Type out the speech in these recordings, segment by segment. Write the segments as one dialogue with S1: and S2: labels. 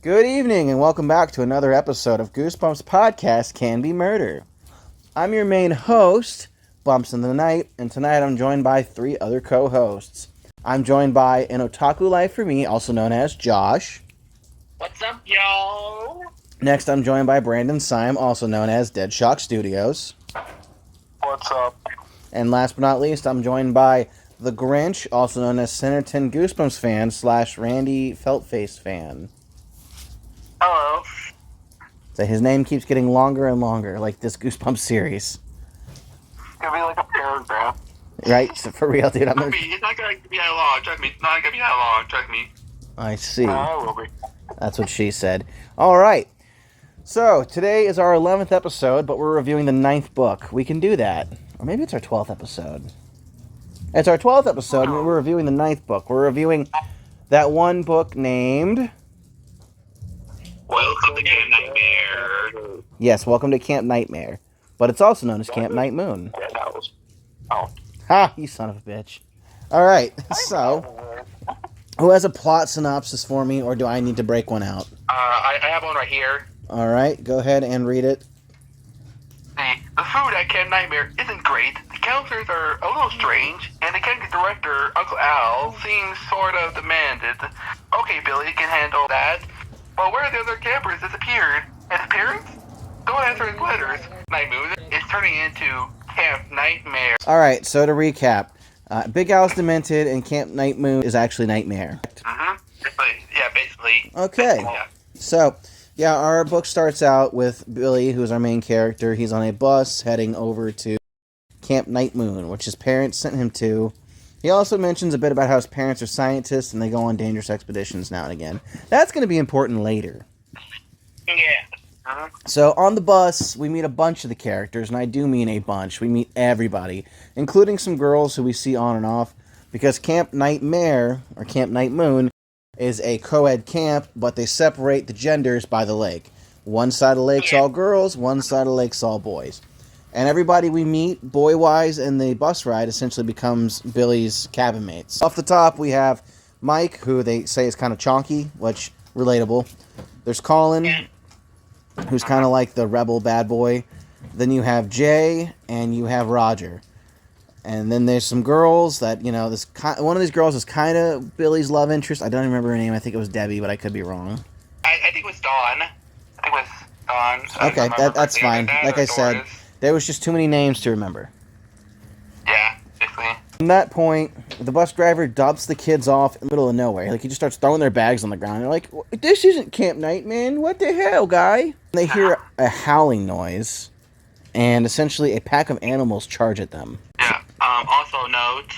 S1: Good evening and welcome back to another episode of Goosebumps Podcast Can Be Murder. I'm your main host, Bumps in the Night, and tonight I'm joined by three other co-hosts. I'm joined by an otaku life for me, also known as Josh.
S2: What's up, y'all?
S1: Next I'm joined by Brandon Sime, also known as Dead Shock Studios.
S3: What's up?
S1: And last but not least, I'm joined by the Grinch, also known as Centerton Goosebumps fan / Randy Feltface fan.
S3: Hello.
S1: So his name keeps getting longer and longer, like this Goosebumps series.
S3: It's gonna be like a paragraph.
S1: Right? So for real, dude,
S2: It's not gonna be that long, trust me. It's not gonna be that long, trust me.
S1: I see.
S3: I will be.
S1: That's what she said. All right. So today is our 11th episode, but we're reviewing the 9th book. We can do that. Or maybe it's our 12th episode. It's our 12th episode, and we're reviewing the 9th book. We're reviewing that one book named...
S2: Welcome to Camp Nightmare.
S1: Yes, Welcome to Camp Nightmare. But it's also known as Camp Night Moon.
S3: Yeah, that was... Oh.
S1: Ha! You son of a bitch. All right, so... Who has a plot synopsis for me, or do I need to break one out?
S2: I have one right here.
S1: All right, go ahead and read it.
S2: The food at Camp Nightmare isn't great, the counselors are a little strange, and the camping director, Uncle Al, seems sort of demanded. Okay, Billy can handle that. But where the other campers disappeared? His parents? Don't answer his letters. Night Moon is turning into Camp Nightmare.
S1: All right, so to recap, Big Al's demented, and Camp Night Moon is actually Nightmare.
S2: Basically.
S1: Okay.
S2: Yeah.
S1: So, yeah, our book starts out with Billy, who's our main character. He's on a bus heading over to Camp Night Moon, which his parents sent him to. He also mentions a bit about how his parents are scientists and they go on dangerous expeditions now and again. That's going to be important later.
S2: Yeah.
S1: So, on the bus, we meet a bunch of the characters, and I do mean a bunch. We meet everybody, including some girls who we see on and off, because Camp Nightmare, or Camp Night Moon, is a co-ed camp, but they separate the genders by the lake. One side of the lake's all girls, one side of the lake's all boys. And everybody we meet, boy-wise, in the bus ride essentially becomes Billy's cabin mates. Off the top, we have Mike, who they say is kind of chonky, which, relatable. There's Colin, who's kind of like the rebel bad boy. Then you have Jay, and you have Roger. And then there's some girls that, you know, one of these girls is kind of Billy's love interest. I don't remember her name. I think it was Debbie, but I could be wrong.
S2: I think it was Dawn.
S1: Okay, that's fine. Like I said, there was just too many names to remember.
S2: Yeah, basically.
S1: From that point, the bus driver dumps the kids off in the middle of nowhere. Like, he just starts throwing their bags on the ground. They're like, this isn't Camp Night, man. What the hell, guy? And they hear a howling noise, and essentially a pack of animals charge at them.
S2: Yeah. Also note,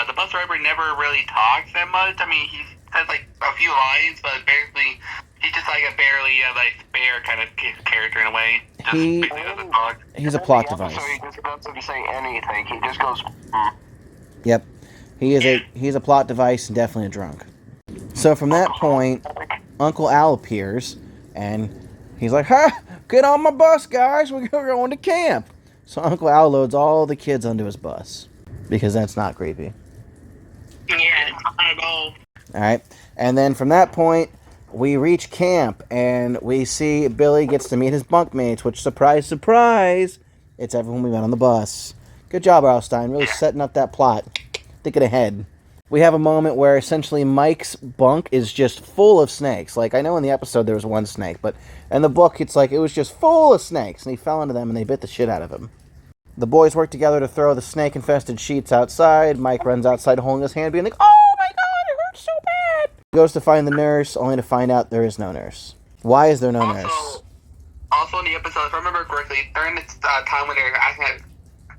S2: the bus driver never really talks that much. I mean, he says like a few lines, but basically he's just like a barely spare kind of character in a way.
S1: He's a plot device.
S3: So he just doesn't say anything. He just goes.
S1: Yep, he's a plot device and definitely a drunk. So from that point, Uncle Al appears, and he's like, "Ha! Get on my bus, guys. We're going to camp." So Uncle Al loads all the kids onto his bus, because that's not creepy.
S2: Yeah, not at all.
S1: Alright, and then from that point, we reach camp, and we see Billy gets to meet his bunkmates, which, surprise, surprise, it's everyone we met on the bus. Good job, Arlstein, really setting up that plot. Thinking ahead. We have a moment where essentially Mike's bunk is just full of snakes. Like, I know in the episode there was one snake, but in the book it's like it was just full of snakes, and he fell into them and they bit the shit out of him. The boys work together to throw the snake-infested sheets outside. Mike runs outside holding his hand, being like, "Oh my god, it hurts so bad!" He goes to find the nurse, only to find out there is no nurse. Why is there no nurse?
S2: Also in the episode, if I remember correctly, during this time when they were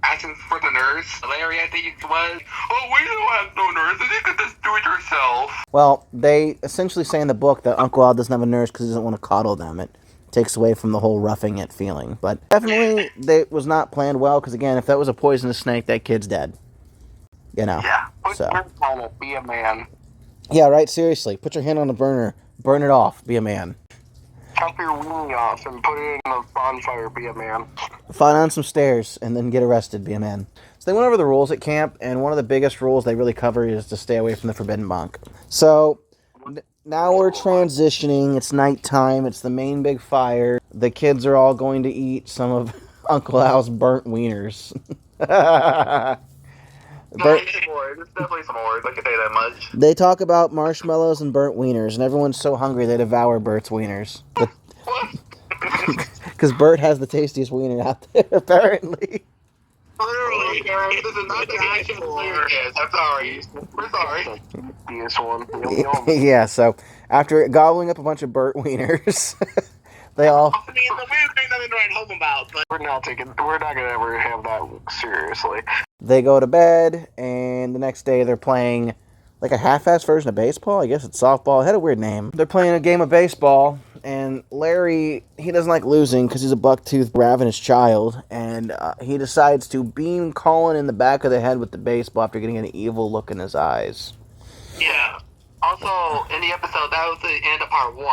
S2: asking for the nurse, Larry, I think it was, "Oh, we don't have no nurse, you can just do it yourself."
S1: Well, they essentially say in the book that Uncle Al doesn't have a nurse because he doesn't want to coddle them. It takes away from the whole roughing it feeling. But definitely, it was not planned well, because again, if that was a poisonous snake, that kid's dead. You know.
S3: Yeah. Put
S1: So.
S3: your hand on it. Be a man.
S1: Yeah, right, seriously. Put your hand on the burner. Burn it off. Be a man.
S3: Chop your weenie off and put it in a bonfire. Be a man.
S1: Fall down some stairs and then get arrested. Be a man. So they went over the rules at camp, and one of the biggest rules they really cover is to stay away from the forbidden bunk. So now we're transitioning. It's nighttime. It's the main big fire. The kids are all going to eat some of Uncle Al's burnt wieners.
S2: It's definitely s'mores. I can say that much.
S1: They talk about marshmallows and burnt wieners, and everyone's so hungry they devour Bert's wieners. Because Bert has the tastiest wiener out there, apparently.
S2: Literally, this is not the action for kids. I'm sorry. We're sorry.
S3: This one. Yum, yum.
S1: Yeah, so after gobbling up a bunch of Bert wieners, they all...
S2: I mean, the weird thing nothing to write home about, but
S3: We're not gonna ever have that seriously.
S1: They go to bed, and the next day they're playing like a half-assed version of baseball. I guess it's softball. It had a weird name. They're playing a game of baseball, and Larry, he doesn't like losing because he's a buck-toothed, ravenous child, and he decides to beam Colin in the back of the head with the baseball after getting an evil look in his eyes.
S2: yeah. Also, in the episode, that was the end of part 1,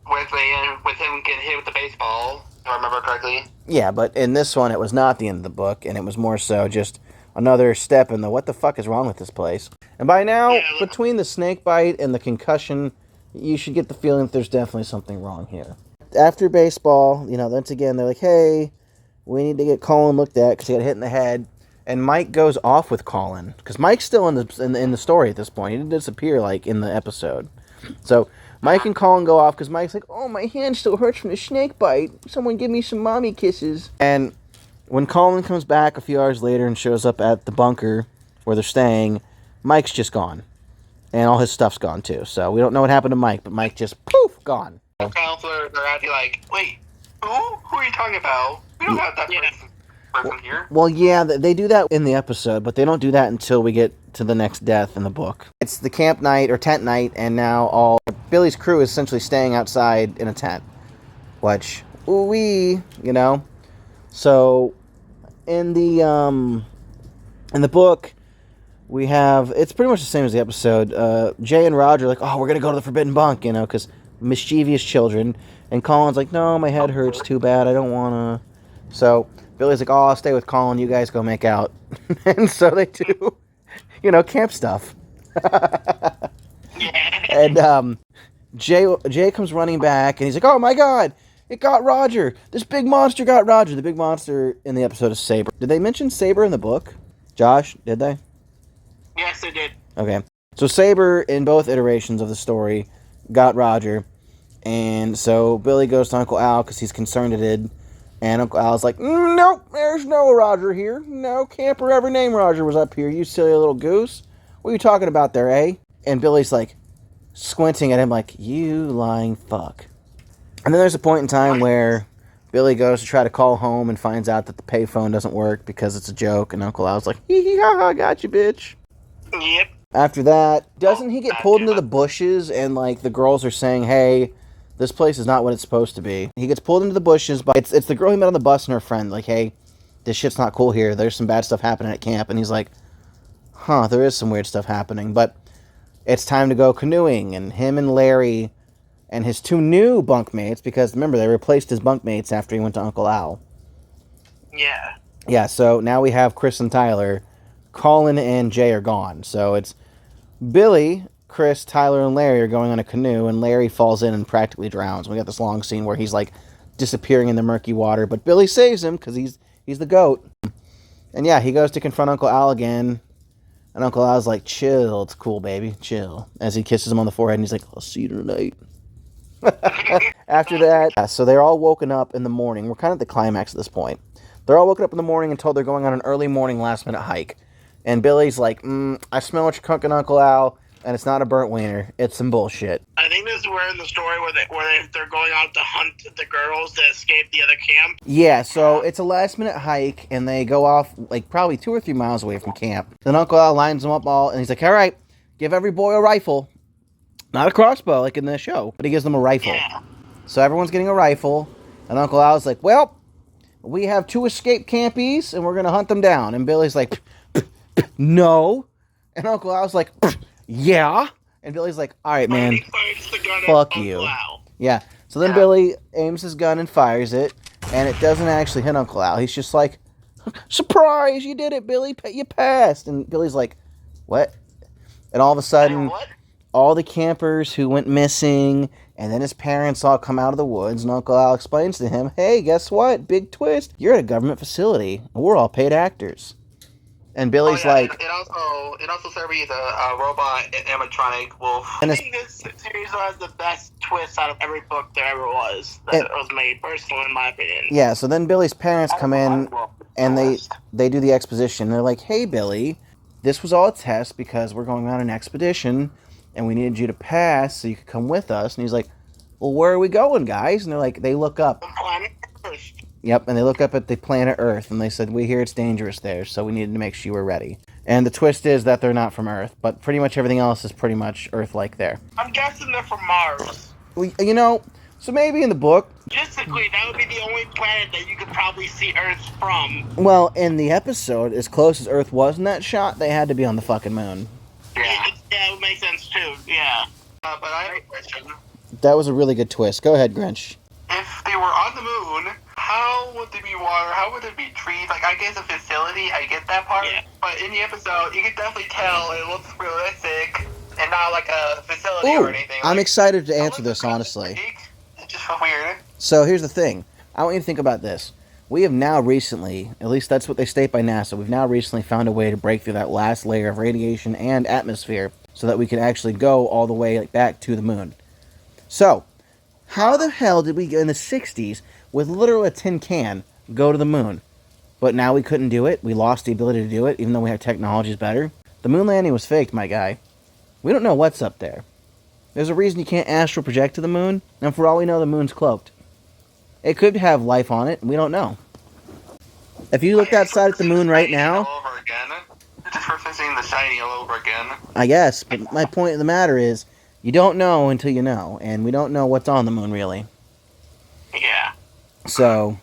S2: where they end with him getting hit with the baseball, if I remember correctly.
S1: Yeah, but in this one, it was not the end of the book, and it was more so just another step in the what the fuck is wrong with this place. And by now, between the snake bite and the concussion, you should get the feeling that there's definitely something wrong here. After baseball, once again, they're like, hey, we need to get Colin looked at because he got hit in the head. And Mike goes off with Colin because Mike's still in the story at this point. He didn't disappear like in the episode. So Mike and Colin go off because Mike's like, oh, my hand still hurts from the snake bite. Someone give me some mommy kisses. And when Colin comes back a few hours later and shows up at the bunker where they're staying, Mike's just gone. And all his stuff's gone too. So we don't know what happened to Mike, but Mike just, poof, gone.
S2: The counselors are actually like, wait, who are you talking about? We don't have that person here.
S1: Well, yeah, they do that in the episode, but they don't do that until we get to the next death in the book. It's the camp night or tent night, and now Billy's crew is essentially staying outside in a tent. Which, So in the book, we have, it's pretty much the same as the episode. Jay and Roger are like, oh, we're gonna go to the forbidden bunk, because mischievous children. And Colin's like, no, my head hurts too bad. I don't wanna. So Billy's like, oh, I'll stay with Colin. You guys go make out. And so they do, camp stuff. And Jay comes running back, and he's like, oh my God, it got Roger. This big monster got Roger. The big monster in the episode is Saber. Did they mention Saber in the book? Josh, did they?
S2: Yes, they did.
S1: Okay. So Saber, in both iterations of the story, got Roger. And so Billy goes to Uncle Al because he's concerned it did. And Uncle Al's like, nope, there's no Roger here. No camper ever named Roger was up here, you silly little goose. What are you talking about there, eh? And Billy's like, squinting at him like, you lying fuck. And then there's a point in time where Billy goes to try to call home and finds out that the payphone doesn't work because it's a joke. And Uncle Al's like, hee hee ha ha, got you, bitch.
S2: Yep.
S1: After that, doesn't he get pulled into the bushes and, the girls are saying, hey, this place is not what it's supposed to be. He gets pulled into the bushes, but it's the girl he met on the bus and her friend, like, hey, this shit's not cool here. There's some bad stuff happening at camp. And he's like, huh, there is some weird stuff happening, but it's time to go canoeing. And him and Larry and his 2 new bunkmates, because remember, they replaced his bunkmates after he went to Uncle Al.
S2: Yeah.
S1: Yeah, so now we have Chris and Tyler. Colin and Jay are gone. So it's Billy, Chris, Tyler, and Larry are going on a canoe, and Larry falls in and practically drowns. We got this long scene where he's, disappearing in the murky water, but Billy saves him because he's the goat. And yeah, he goes to confront Uncle Al again, and Uncle Al's like, chill, it's cool, baby, chill. As he kisses him on the forehead, and he's like, I'll see you tonight. After that, so they're all woken up in the morning. We're kind of at the climax at this point. They're all woken up in the morning and told they're going on an early morning last-minute hike. And Billy's like, I smell what you're cooking, Uncle Al, and it's not a burnt wiener. It's some bullshit.
S2: I think this is where in the story they're going out to hunt the girls to escape the other camp.
S1: Yeah, so it's a last-minute hike, and they go off, probably 2 or 3 miles away from camp. Then Uncle Al lines them up all, and he's like, all right, give every boy a rifle. Not a crossbow, like in the show, but he gives them a rifle.
S2: Yeah.
S1: So everyone's getting a rifle, and Uncle Al's like, well, we have 2 escaped campies, and we're going to hunt them down. And Billy's like, no. And Uncle Al's like, yeah. And Billy's like, all right, man, fuck you. Yeah. So then Billy aims his gun and fires it, and it doesn't actually hit Uncle Al. He's just like, surprise, you did it, Billy. You passed. And Billy's like, what? And all of a sudden, all the campers who went missing, and then his parents all come out of the woods, and Uncle Al explains to him, hey, guess what? Big twist. You're at a government facility. We're all paid actors. And Billy's like...
S2: It also serves a robot animatronic wolf.
S3: I think this series has the best twist out of every book there ever was that was made, personally, in my opinion.
S1: Yeah, so then Billy's parents come in, and they do the exposition. They're like, hey, Billy, this was all a test because we're going on an expedition, and we needed you to pass so you could come with us. And he's like, well, where are we going, guys? And they're like, they look up.
S3: Planet Earth.
S1: Yep, and they look up at the planet Earth, and they said, we hear it's dangerous there, so we needed to make sure you were ready. And the twist is that they're not from Earth, but pretty much everything else is pretty much Earth-like there.
S3: I'm guessing they're from Mars.
S1: Well, you know, so maybe in the book...
S3: Logistically, that would be the only planet that you could probably see Earth from.
S1: Well, in the episode, as close as Earth was in that shot, they had to be on the fucking moon.
S3: Yeah, it would make sense, too, yeah.
S2: But I have a question.
S1: That was a really good twist. Go ahead, Grinch.
S2: If they were on the moon, how would there be water? How would there be trees? Like, I guess a facility, I get that part. Yeah. But in the episode, you can definitely tell it looks realistic and not like a facility or anything.
S1: I'm excited to answer this, honestly.
S2: It's just weird.
S1: So here's the thing. I want you to think about this. We have now recently, at least that's what they state by NASA, we've now recently found a way to break through that last layer of radiation and atmosphere so that we can actually go all the way back to the moon. So, how the hell did we, in the 60s, with literally a tin can, go to the moon? But now we couldn't do it. We lost the ability to do it, even though we have technologies better. The moon landing was faked, my guy. We don't know what's up there. There's a reason you can't astral project to the moon, and for all we know, the moon's cloaked. It could have life on it, and we don't know. If you looked outside at the moon right now...
S2: It's just for seeing the shiny all over again.
S1: I guess, but my point of the matter is, you don't know until you know, and we don't know what's on the moon, really.
S3: Yeah.
S1: So,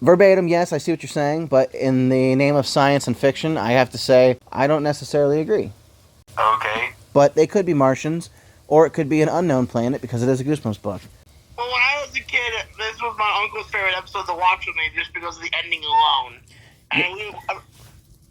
S1: verbatim, yes, I see what you're saying, but in the name of science and fiction, I have to say, I don't necessarily agree.
S2: Okay.
S1: But they could be Martians, or it could be an unknown planet, because it is a Goosebumps book.
S3: Well, when I was a kid, this was my uncle's favorite episode to watch with me, just because of the ending alone. And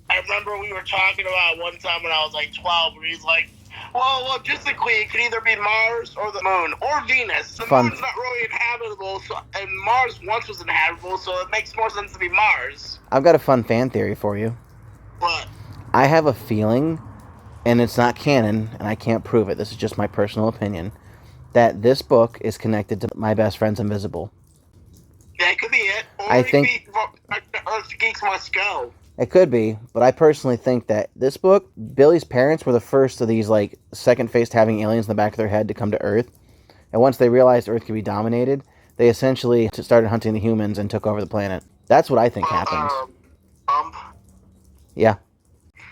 S3: I remember we were talking about one time when I was like 12, where he's like, well, logistically, it could either be Mars or the moon, or Venus. The moon's not really inhabitable, and Mars once was inhabitable, so it makes more sense to be Mars.
S1: I've got a fun fan theory for you.
S3: What?
S1: I have a feeling, and it's not canon, and I can't prove it, this is just my personal opinion, that this book is connected to My Best Friend's Invisible.
S3: That could be it. Or
S1: I
S3: it
S1: think...
S3: could be Earth Geeks Must Go.
S1: It could be, but I personally think that this book, Billy's parents were the first of these, like, second-faced having aliens in the back of their head to come to Earth. And once they realized Earth could be dominated, they essentially started hunting the humans and took over the planet. That's what I think happened. Yeah.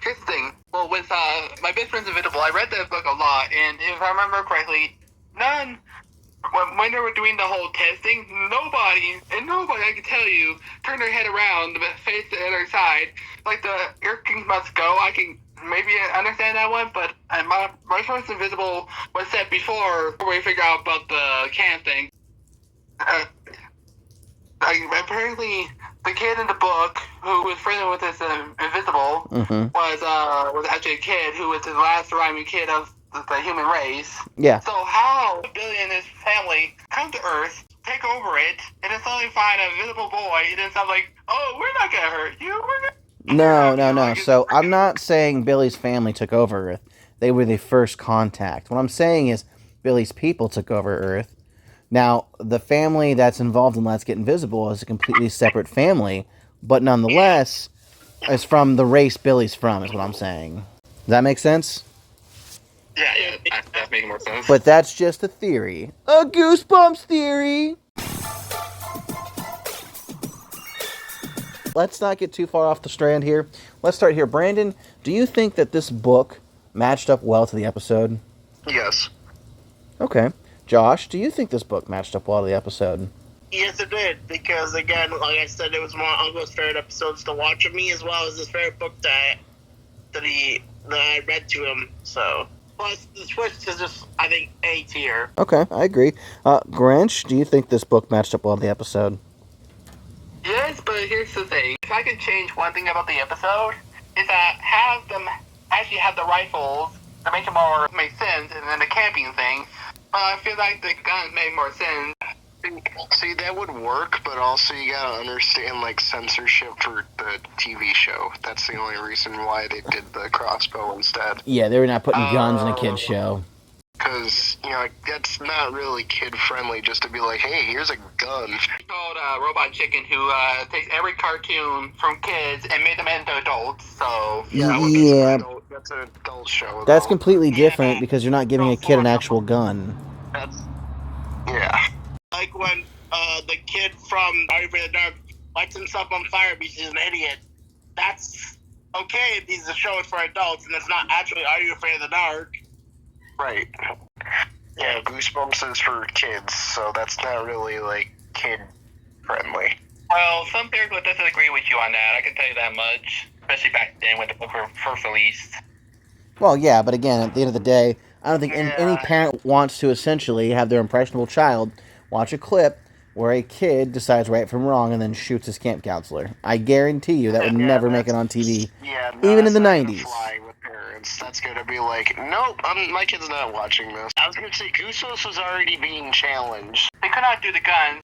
S2: Here's the thing. Well, with My Best Friend's Invisible, I read that book a lot, and if I remember correctly, when they were doing the whole testing, nobody, I can tell you, turned their head around to face the other side. Like the Earth Kings Must Go, I can maybe understand that one, but My Best Invisible was set before we figure out about the can thing. Apparently, the kid in the book who was friendly with this Invisible was actually a kid who was the last surviving kid of the human race.
S1: Yeah. So
S2: how Billy and his family come to Earth, take over it, and then suddenly find an invisible boy, and then sounds like, oh, we're not gonna hurt you.
S1: No. So I'm not saying Billy's family took over Earth. They were the first contact. What I'm saying is Billy's people took over Earth. Now, the family that's involved in Let's Get Invisible is a completely separate family, but nonetheless, is from the race Billy's from, is what I'm saying. Does that make sense?
S2: Yeah, that's making more sense.
S1: But that's just a theory. A Goosebumps theory! Let's not get too far off the strand here. Let's start here. Brandon, do you think that this book matched up well to the episode?
S3: Yes.
S1: Okay. Josh, do you think this book matched up well to the episode?
S3: Yes, it did, because again, like I said, it was my uncle's favorite episodes to watch with me, as well as his favorite book that I read to him, so... Plus, the twist is just, I think, A tier.
S1: Okay, I agree. Grinch, do you think this book matched up well to the episode?
S2: Yes, but here's the thing. If I could change one thing about the episode, is that have them actually have the rifles to make it more make sense, and then the camping thing. But I feel like the guns make more sense.
S4: See, that would work, but also you gotta understand, like, censorship for the TV show. That's the only reason why they did the crossbow instead.
S1: Yeah, they were not putting guns in a kid's show.
S4: Because, you know, like, that's not really kid-friendly just to be like, hey, here's a gun.
S2: He told Robot Chicken, who takes every cartoon from kids and made them into adults, so...
S1: Yeah.
S4: That's an adult show,
S1: That's
S4: though.
S1: completely different because you're not giving a kid an actual gun.
S4: Yeah.
S3: Like when the kid from Are You Afraid of the Dark lights himself on fire because he's an idiot. That's okay if he's a show is for adults and it's not actually Are You Afraid of the Dark?
S4: Right. Yeah, Goosebumps is for kids, so that's not really, like, kid-friendly.
S2: Well, some parents would disagree with you on that, I can tell you that much. Especially back then when the book was first released.
S1: Well, yeah, but again, at the end of the day, I don't think any parent wants to essentially have their impressionable child watch a clip where a kid decides right from wrong and then shoots his camp counselor. I guarantee you that would never make it on TV, even in the 90s.
S4: That's gonna be like, nope, my kid's not watching this. I was gonna say Goosebumps was already being challenged.
S2: They could not do the guns.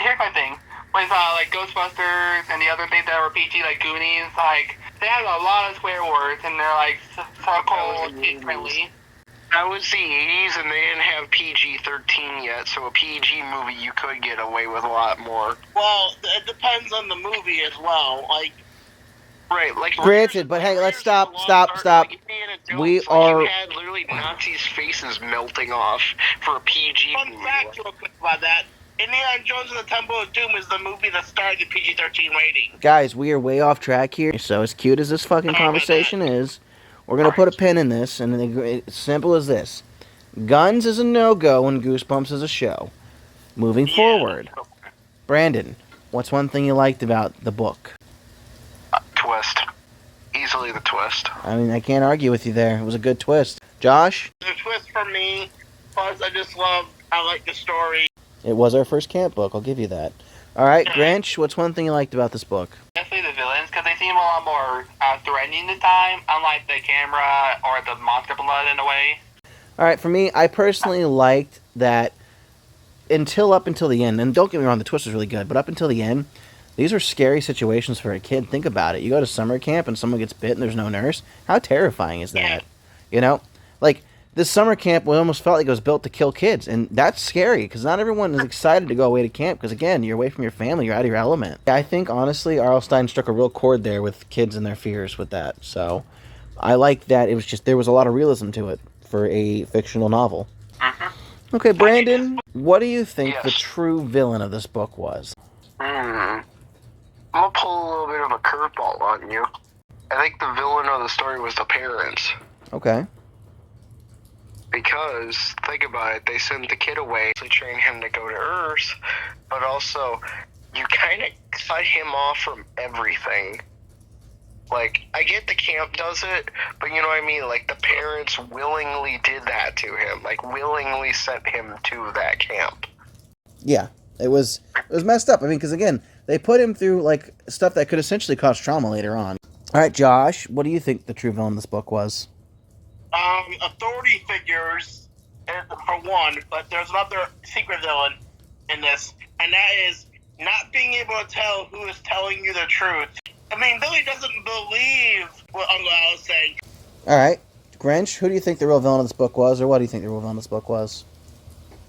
S2: Here's my thing. With like Ghostbusters and the other things that were PG, like Goonies, like they had a lot of swear words and they're like so cold, kid friendly.
S4: That was the 80s and they didn't have PG-13 yet, so a PG movie you could get away with a lot more.
S3: Well, it depends on the movie as well. Like,
S4: right, like
S1: granted, but hey, let's stop. We are.
S4: You had literally Nazis' faces melting off for a PG
S3: fun
S4: movie.
S3: fact real quick about that. Indiana Jones and the Temple of Doom is the movie that started the PG-13 rating.
S1: Guys, we are way off track here, so as cute as this fucking conversation is, we're going to put a pin in this, and it's simple as this. Guns is a no-go and Goosebumps is a show. Moving forward. Brandon, what's one thing you liked about the book?
S4: Twist. Easily the twist.
S1: I mean, I can't argue with you there. It was a good twist. Josh?
S3: The twist for me, plus I like the story.
S1: It was our first camp book, I'll give you that. Alright, Grinch, what's one thing you liked about this book?
S2: Definitely the villains, because they seem a lot more threatening this time, unlike the camera or the monster blood in a way.
S1: Alright, for me, I personally liked that up until the end, and don't get me wrong, the twist was really good, but up until the end, these are scary situations for a kid. Think about it. You go to summer camp and someone gets bit and there's no nurse. How terrifying is that?
S3: Yeah.
S1: You know? Like, this summer camp almost felt like it was built to kill kids, and that's scary because not everyone is excited to go away to camp because, again, you're away from your family, you're out of your element. I think, honestly, R.L. Stine struck a real chord there with kids and their fears with that. So I like that it was just, there was a lot of realism to it for a fictional novel. Okay, Brandon, what do you think the true villain of this book was?
S4: I'm gonna pull a little bit of a curveball on you. I think the villain of the story was the parents.
S1: Okay.
S4: Because, think about it, they sent the kid away to train him to go to Earth, but also, you kind of cut him off from everything. Like, I get the camp does it, but you know what I mean? Like, the parents willingly did that to him. Like, willingly sent him to that camp.
S1: Yeah, it was messed up. I mean, because, again, they put him through, like, stuff that could essentially cause trauma later on. All right, Josh, what do you think the true villain of this book was?
S3: Authority figures, for one, but there's another secret villain in this, and that is not being able to tell who is telling you the truth. I mean, Billy doesn't believe what Uncle Al is saying.
S1: All right, Grinch, who do you think the real villain of this book was, or what do you think the real villain of this book was?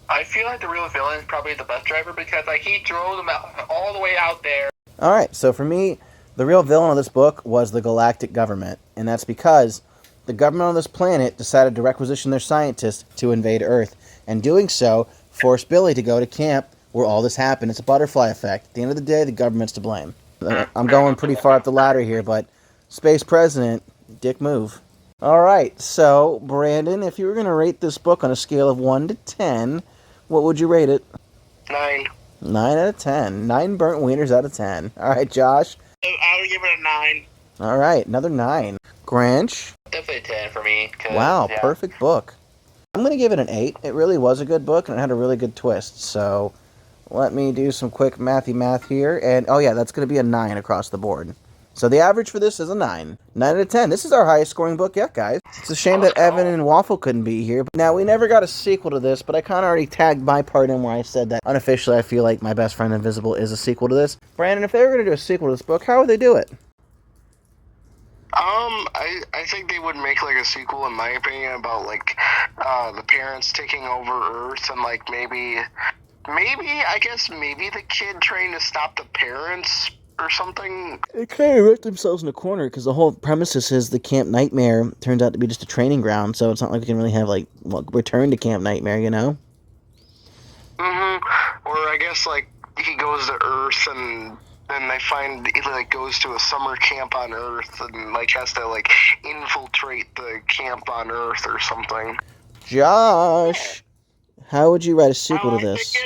S2: I feel like the real villain is probably the bus driver because like he drove them all the way out there.
S1: All right, so for me, the real villain of this book was the galactic government, and that's because the government on this planet decided to requisition their scientists to invade Earth, and doing so forced Billy to go to camp where all this happened. It's a butterfly effect. At the end of the day, the government's to blame. I'm going pretty far up the ladder here, but space president, dick move. All right, so Brandon, if you were going to rate this book on a scale of 1 to 10, what would you rate it?
S4: 9.
S1: 9 out of 10. 9 burnt wieners out of 10. All right, Josh?
S3: I would give it a 9.
S1: All right, another 9. Grinch?
S2: Definitely 10 for me.
S1: Wow, perfect book. I'm going to give it an 8. It really was a good book, and it had a really good twist. So let me do some quick math here. And, oh yeah, that's going to be a 9 across the board. So the average for this is a 9. 9 out of 10. This is our highest scoring book yet, guys. It's a shame that Evan and Waffle couldn't be here. Now, we never got a sequel to this, but I kind of already tagged my part in where I said that unofficially I feel like My Best Friend Invisible is a sequel to this. Brandon, if they were going to do a sequel to this book, how would they do it?
S4: I think they would make like a sequel, in my opinion, about like the parents taking over Earth and like maybe the kid trying to stop the parents or something.
S1: They kind of wrecked themselves in a corner because the whole premises is the Camp Nightmare turns out to be just a training ground, so it's not like we can really have like return to Camp Nightmare, you know?
S4: Or I guess like he goes to Earth and then they find he like goes to a summer camp on Earth and like has to like infiltrate the camp on Earth or something.
S1: Josh, how would you write a sequel to this?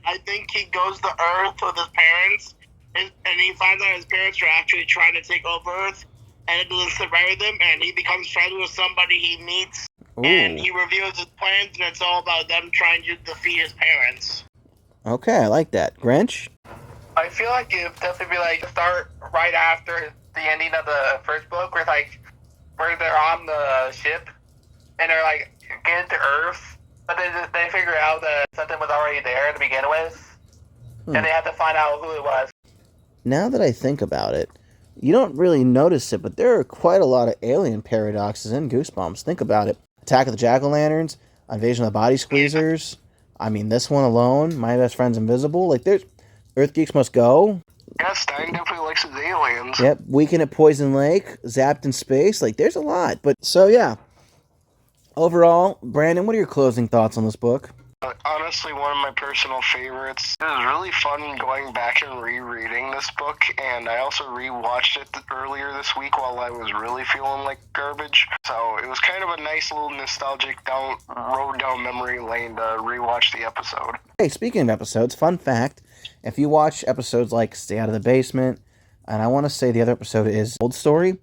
S3: I think he goes to Earth with his parents, and he finds out his parents are actually trying to take over Earth, and it doesn't survive them, and he becomes friends with somebody he meets, and he reveals his plans, and it's all about them trying to defeat his parents.
S1: Okay, I like that. Grinch?
S2: I feel like it'd definitely be like start right after the ending of the first book, where they're on the ship and they're like getting to Earth, but they figure out that something was already there to begin with, and they have to find out who it was.
S1: Now that I think about it, you don't really notice it, but there are quite a lot of alien paradoxes in Goosebumps. Think about it. Attack of the Jack-O-Lanterns, Invasion of the Body Squeezers. I mean, this one alone, My Best Friend's Invisible. Like, there's Earth Geeks Must Go.
S4: Yeah, Stein definitely likes his aliens.
S1: Yep, Weekend at Poison Lake, Zapped in Space. Like, there's a lot. But, so yeah. Overall, Brandon, what are your closing thoughts on this book?
S4: Honestly, one of my personal favorites. It was really fun going back and rereading this book, and I also rewatched it earlier this week while I was really feeling like garbage. So it was kind of a nice little nostalgic road down memory lane to rewatch the episode.
S1: Hey, speaking of episodes, fun fact, if you watch episodes like Stay Out of the Basement, and I want to say the other episode is Old Story,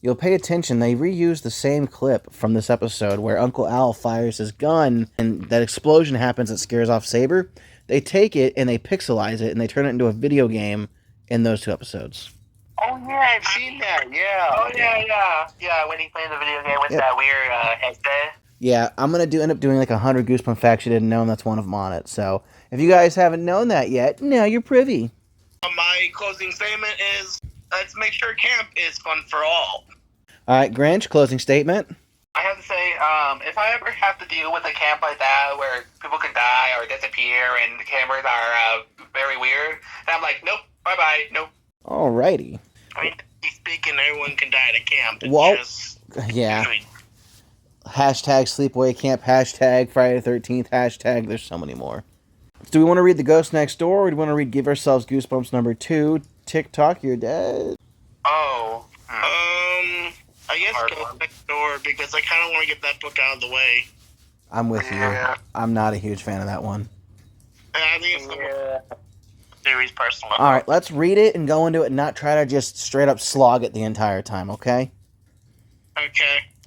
S1: you'll pay attention, they reuse the same clip from this episode where Uncle Al fires his gun and that explosion happens that scares off Saber. They take it and they pixelize it and they turn it into a video game in those 2 episodes.
S4: Oh yeah, I've seen that, yeah.
S2: Oh yeah, when he plays the video game with that weird headset.
S1: Yeah, I'm going to end up doing like 100 Goosebump facts you didn't know, and that's one of them on it. So, if you guys haven't known that yet, now you're privy.
S3: My closing statement is, let's make sure camp is fun for all.
S1: All right, Grinch, closing statement.
S2: I have to say, if I ever have to deal with a camp like that where people can die or disappear and the cameras are very weird, and I'm like, nope, bye-bye, nope.
S1: Alrighty.
S3: I mean, speaking, everyone can die at a camp.
S1: Well,
S3: just
S1: yeah. Hashtag Sleepaway Camp, hashtag Friday the 13th, hashtag there's so many more. Do we want to read The Ghost Next Door, or do we want to read Give Ourselves Goosebumps number 2, TikTok, You're Dead?
S2: Oh.
S3: I guess Ghost Next Door, because I kind of want to get that book out of the way.
S1: I'm with you. I'm not a huge fan of that one.
S3: I think it's the series personally.
S1: Alright, let's read it and go into it and not try to just straight up slog it the entire time, okay?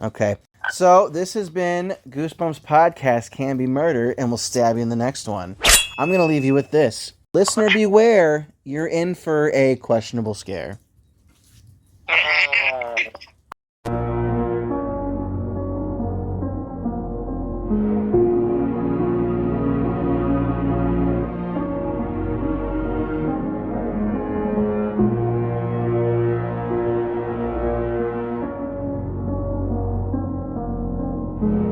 S1: Okay. So, this has been Goosebumps Podcast Can Be Murder, and we'll stab you in the next one. I'm going to leave you with this. Listener beware, you're in for a questionable scare.
S5: Mm-hmm.